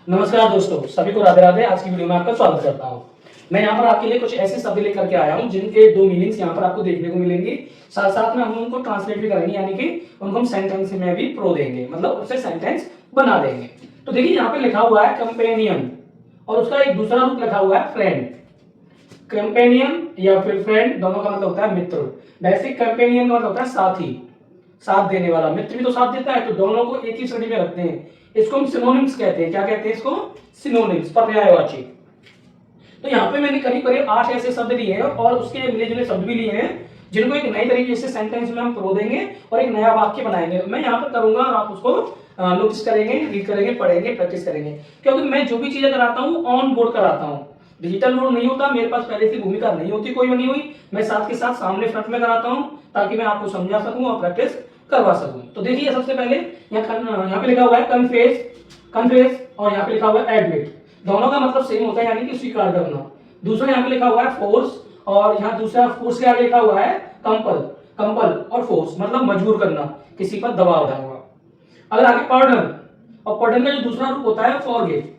नमस्कार दोस्तों, सभी को राधे राधे। आज की वीडियो में आपका स्वागत करता हूं। मैं यहाँ पर आपके लिए कुछ ऐसे शब्द लेकर के आया हूं जिनके दो मीनिंग्स यहाँ पर आपको देखने को मिलेंगे। साथ साथ में हम उनको ट्रांसलेट भी करेंगे, यानी कि उनको हम सेंटेंस में भी प्रो देंगे, मतलब उससे सेंटेंस बना देंगे। तो देखिए यहाँ पे लिखा हुआ है कंपेनियन और उसका एक दूसरा रूप लिखा हुआ है फ्रेंड। कंपेनियन या फिर फ्रेंड दोनों का मतलब होता है मित्र। बेसिक कंपेनियन का मतलब होता है साथी, साथ देने वाला। मित्र भी तो साथ देता है, तो दोनों को एक ही श्रेणी में रखते हैं। इसको हम सिनोनिम्स कहते हैं। क्या कहते हैं इसको? सिनोनिम्स, पर्यायवाची। तो यहाँ पे मैंने करीब करीब 8 ऐसे शब्द लिए हैं और उसके मिले जुले शब्द भी लिए हैं जिनको एक नए तरीके से सेंटेंस में हम प्रो देंगे और एक नया वाक्य बनाएंगे। मैं यहाँ पर करूंगा और आप उसको नोटिस करेंगे, रीड करेंगे, पढ़ेंगे, प्रैक्टिस करेंगे। क्योंकि मैं जो भी चीजें कराता हूँ ऑन बोर्ड कराता हूँ, डिजिटल बोर्ड नहीं होता, मेरे पास पहले से भूमिका नहीं होती कोई बनी हुई। मैं साथ के साथ सामने फ्रंट में कराता हूँ ताकि मैं आपको समझा सकूं और प्रैक्टिस करवा सकूं। तो देखिए सबसे पहले यहाँ पे लिखा हुआ है कन्फेस, कन्फेस, और यहाँ पे लिखा हुआ है एडमिट। दोनों का मतलब सेम होता है, यानी कि स्वीकार करना। दूसरा यहाँ पे लिखा हुआ है फोर्स, और यहाँ दूसरा फोर्स के आगे लिखा हुआ है कंपल। कंपल और फोर्स मतलब मजबूर करना, किसी पर दबाव डालना। अगर आगे पार्डन, और पार्डन का जो दूसरा रूप होता है फॉरगिव,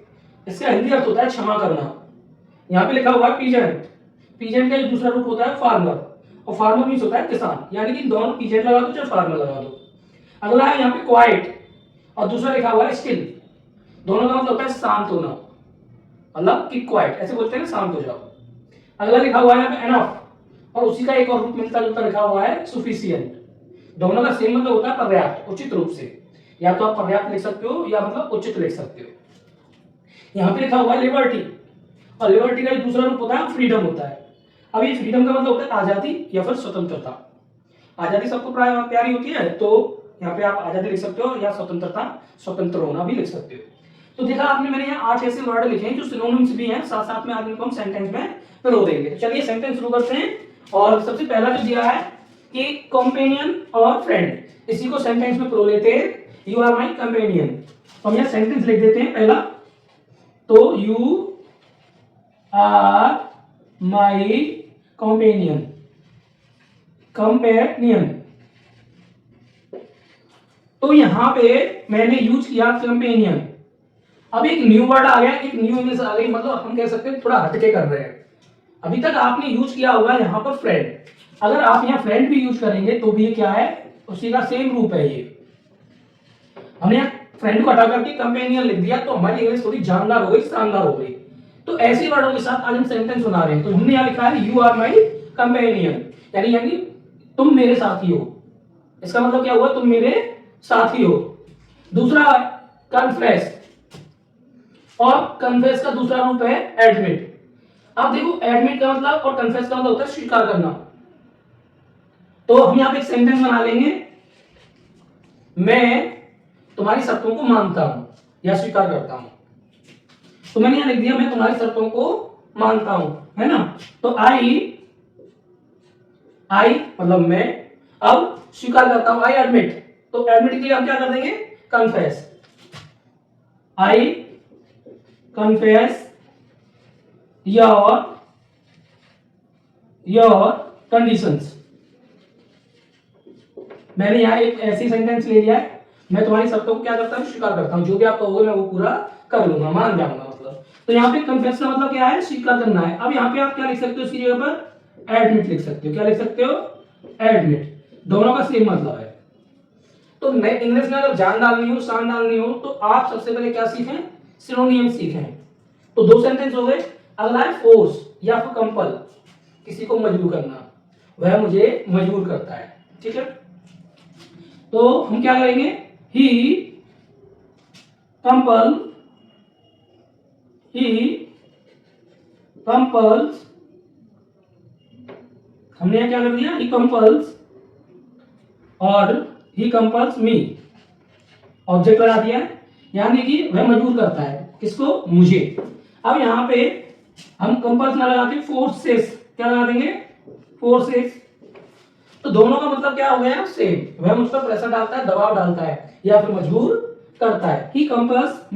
इसका हिंदी अर्थ होता है क्षमा करना। यहाँ पे लिखा हुआ है पीजेंट, पीजेंट का जो दूसरा रूप होता है फार्मर, और फार्मर मीन्स होता है किसान, यानी कि दोनों पीजेंट लगा दो चाहे फार्मर लगा दो। अगला है यहाँ पे क्वाइट और दूसरा लिखा हुआ है स्टिल। दोनों का मतलब होता है शांत होना, मतलब कि क्वाइट ऐसे बोलते हैं ना, शांत हो जाओ। अगला लिखा हुआ है यहाँ पे एनफ, और उसी का एक और रूप मिलता जुलता लिखा हुआ है सुफिशिएंट। दोनों का सेम मतलब होता है पर्याप्त, उचित रूप से। या तो आप पर्याप्त लिख सकते हो या मतलब उचित लिख सकते हो। यहाँ पे लिखा हुआ है लिबर्टी, और लिबर्टी का दूसरा रूप होता है फ्रीडम होता है। अब ये फ्रीडम का मतलब होता है आजादी या फिर स्वतंत्रता। आजादी सबको प्यारी होती है, तो यहाँ पे आप आजादी लिख सकते हो या स्वतंत्रता, स्वतंत्र होना भी लिख सकते हो। तो देखा आपने, मैंने यहाँ 8 ऐसे वर्ड लिखे हैं जो सिनोनिम्स भी हैं, साथ साथ में आज इनको हम सेंटेंस में पिरो देंगे। तो चलिए सेंटेंस शुरू करते हैं। और सबसे पहला जो दिया है कि कंपेनियन और फ्रेंड, इसी को सेंटेंस में पिरो लेते हैं। You are my companion. तो हम यहाँ सेंटेंस लिख देते हैं पहला। तो you are my companion, companion. तो यहां पे मैंने यूज किया कंपेनियन। अब एक न्यू वर्ड आ गया, एक न्यू इंग्लिश आ गई, मतलब हम कह सकते हैं थोड़ा हटके कर रहे हैं। अभी तक आपने यूज किया होगा यहाँ पर फ्रेंड। अगर आप यहाँ फ्रेंड भी यूज करेंगे तो भी ये क्या है, उसी का सेम रूप है। ये हमने यहाँ फ्रेंड को हटा करके कंपेनियन लिख दिया, तो हमारी इंग्लिश थोड़ी जानदार हो गई, शानदार हो गई। तो ऐसे वर्डों के साथ आज हम सेंटेंस बना रहे हैं। तो हमने यहाँ लिखा है यू आर माई कंपेनियन, यानी तुम मेरे साथी हो। इसका मतलब क्या हुआ, तुम मेरे साथी हो। दूसरा कन्फेस, और कन्फेस का दूसरा रूप है एडमिट। अब देखो एडमिट का मतलब और कन्फेस का मतलब होता है स्वीकार करना। तो हम यहाँ पे एक सेंटेंस बना लेंगे, मैं तुम्हारी शर्तों को मानता हूं या स्वीकार करता हूं। तो मैंने यहां लिख दिया मैं तुम्हारी शर्तों को मानता हूं, है ना। तो आई मतलब मैं, अब स्वीकार करता हूं, आई एडमिट। तो एडमिट के लिए हम क्या कर देंगे, confess. I confess your conditions. मैंने यहां एक ऐसी सेंटेंस ले लिया है, मैं तुम्हारी शर्तों को क्या करता हूं, स्वीकार करता हूं। जो भी आप कहोगे मैं वो पूरा कर लूंगा, मान जाऊंगा मतलब। तो यहाँ पे कन्फेस का मतलब क्या है, स्वीकार करना है। अब यहाँ पे आप क्या लिख सकते हो, इसकी जगह पर एडमिट लिख सकते हो। क्या लिख सकते हो, एडमिट। दोनों का सेम मतलब है। तो इंग्लिश में अगर जान डालनी हो, शान डालनी हो, तो आप सबसे पहले क्या सीखें, सिनोनियम सीखें। तो 2 सेंटेंस हो गए। अगला है फोर्स या फिर कंपल, किसी को मजबूर करना, वह मुझे मजबूर करता है। ठीक है, तो हम क्या करेंगे, ही कंपल्स, हमने यहाँ क्या कर दिया, ही कंपल्स, और ही कंपल्स मी, ऑब्जेक्ट लगा दिया, यानी कि वह मजबूर करता है, किसको, मुझे। अब यहाँ पे हम कंपल्स ना लगा के फोर्सेस क्या लगा देंगे, फोर्सेस। तो दोनों का मतलब क्या हो गया, सेम। वह मुझ पर प्रेशर डालता है, दबाव डालता है या फिर मजबूर करता है। ही कंपल्स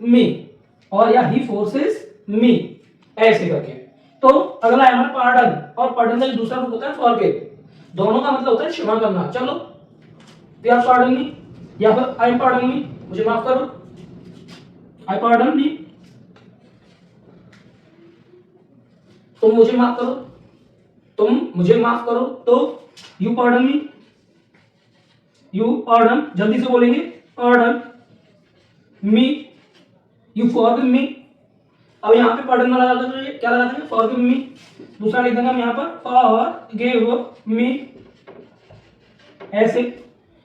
मी, और या ही फोर्सेस मी, ऐसे करके। तो अगला है हमारा पार्डन, और पार्डन का दूसरा रूप होता है फॉरगिव। दोनों का मतलब होता है क्षमा करना। चलो, दे आर पार्डन मी या फिर आई एम पार्डन मी, मुझे माफ करो। आई पार्डन मी, तुम मुझे माफ करो, तुम मुझे माफ करो। तो you pardon me, you pardon, जल्दी से बोलेंगे, pardon me, you forgive me. अब यहाँ पे पार्डन में लगा देंगे, क्या लगा देंगे, फॉरगिव मी। दूसरा लिख देंगे हम यहाँ पर, फॉरगिव मी, ऐसे।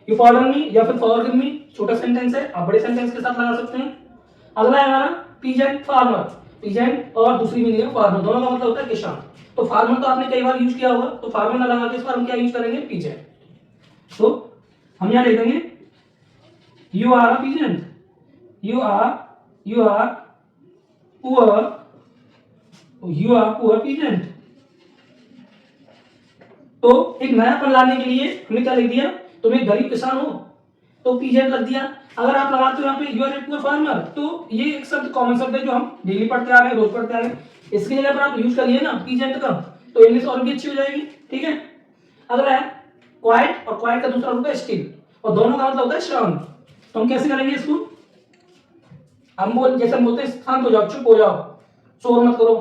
यू पार्डन मी या फिर फॉरगिव मी, छोटा सेंटेंस है, आप बड़े सेंटेंस के साथ लगा सकते हैं। अगला है हमारा पीजेंट फार्मर। पीजेंट और दूसरी मीनिंग है फार्मर, दोनों का मतलब होता है किसान। तो फार्मर तो आपने कई बार यूज किया होगा, तो फार्मर ना लगा के इस बार हम क्या यूज करेंगे, पीजेंट। तो हम यहाँ लिख देंगे you are a peasant, you are poor peasant. तो एक नयापन लाने के लिए हमने क्या लिख दिया, तुम एक गरीब किसान हो तो पीजेंट लग दिया। अगर आप लगाते हो यहाँ पे you are a poor farmer, तो ये एक शब्द कॉमन शब्द है जो हम डेली पढ़ते आ रहे हैं, रोज पढ़ते आ रहे हैं। इसकी जगह पर आप यूज करिए ना पीजेंट का, तो इंग्लिश और भी अच्छी हो जाएगी। ठीक है। अगला है क्वाइट, और क्वाइट का दूसरा रूप है स्टिल, और दोनों का मतलब होता है शांत। तो हम कैसे करेंगे इसको, हम बोल जैसे हम बोलते हैं शांत हो जाओ, चुप हो जाओ, शोर मत करो,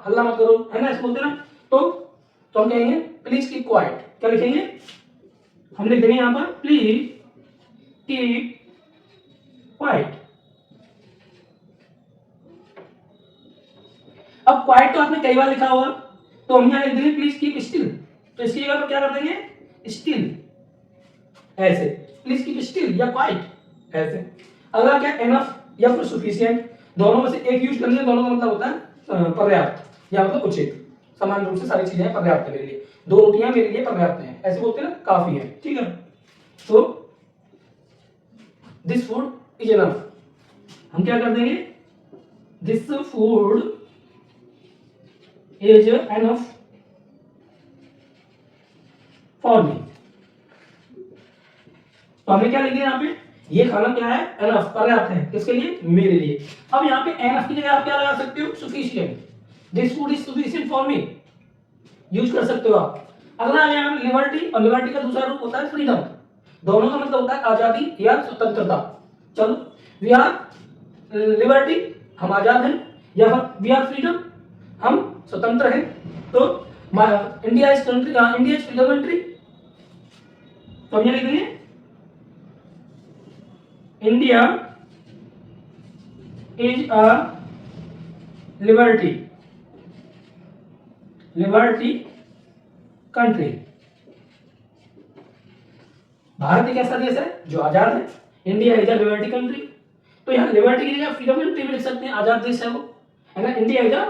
हल्ला मत करो, है ना, ऐसे बोलते हैं ना। तो हम कहेंगे प्लीज कीप क्वाइट। क्या लिखेंगे, हम लिख देंगे यहाँ पर प्लीज कीप क्वाइट। अब क्वाइट तो आपने कई बार लिखा होगा, तो हम यहाँ लिख देंगे प्लीज कीप स्टिल। तो इसकी जगह पर क्या कर देंगे, स्टिल, ऐसे, प्लीज कीप स्टिल या क्वाइट, ऐसे। अगला क्या, एनफ या फिर सफिशिएंट, दोनों में से एक यूज करनी है। दोनों का मतलब होता है पर्याप्त या मतलब उचित, समान रूप से सारी चीजें पर्याप्त है मेरे लिए, 2 रोटियां मेरे लिए पर्याप्त हैं, ऐसे बोलते हैं ना, काफी है। ठीक है। तो दिस फूड इज एनफ, हम क्या कर देंगे, this food is enough for me. तो हमने क्या लिख दिया यहाँ पे, ये खाना क्या है, एनफ, पर्याप्त है, किसके लिए, मेरे लिए। अब यहाँ पे एनफ की जगह आप क्या लगा सकते हो, sufficient, this food is sufficient for me, use कर सकते हो आप। अगला आ गया लिबर्टी, और लिबर्टी का दूसरा रूप होता है फ्रीडम, दोनों का मतलब होता है आजादी या स्वतंत्रता। चलो, वी आर लिबर्टी, हम आजाद हैं, या वी आर फ्रीडम, हम स्वतंत्र हैं। तो India is country, India is freedom country. तो हम ये लिख देंगे India is a liberty country. Bharat एक ऐसा देश है जो आजाद है, India is a liberty country. तो यहाँ लिबर्टी की जगह फ्रीडम कंट्री भी लिख सकते हैं, आजाद देश है वो, है ना। इंडिया इज अ,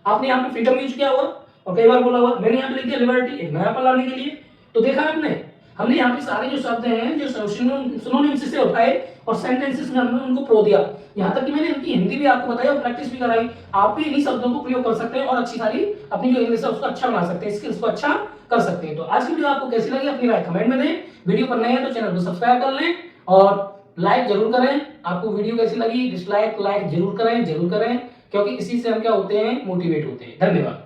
आपने यहाँ पे फ्रीडम यूज किया हुआ और कई बार बोला हुआ, मैंने यहाँ पे लिख दिया लिबर्टी, एक नया पल लाने के लिए। तो देखा आपने, हमने यहाँ पे सारे जो शब्द हैं जो सिनोनिम्स से उठाए और सेंटेंसेस में हमने उनको प्रो दिया। यहाँ तक कि मैंने उनकी हिंदी भी आपको बताई और प्रैक्टिस भी कराई। आप भी इन्हीं शब्दों को प्रयोग कर सकते हैं और अच्छी सारी अपनी जो इंग्लिश है उसको अच्छा बना सकते हैं, स्किल्स को अच्छा कर सकते हैं। तो आज की वीडियो आपको कैसी लगी अपनी राय कमेंट में दें। वीडियो पर नए हैं तो चैनल को सब्सक्राइब कर लें और लाइक जरूर करें। आपको वीडियो कैसी लगी, डिसलाइक लाइक जरूर करें, क्योंकि इसी से हम क्या होते हैं, मोटिवेट होते हैं। धन्यवाद।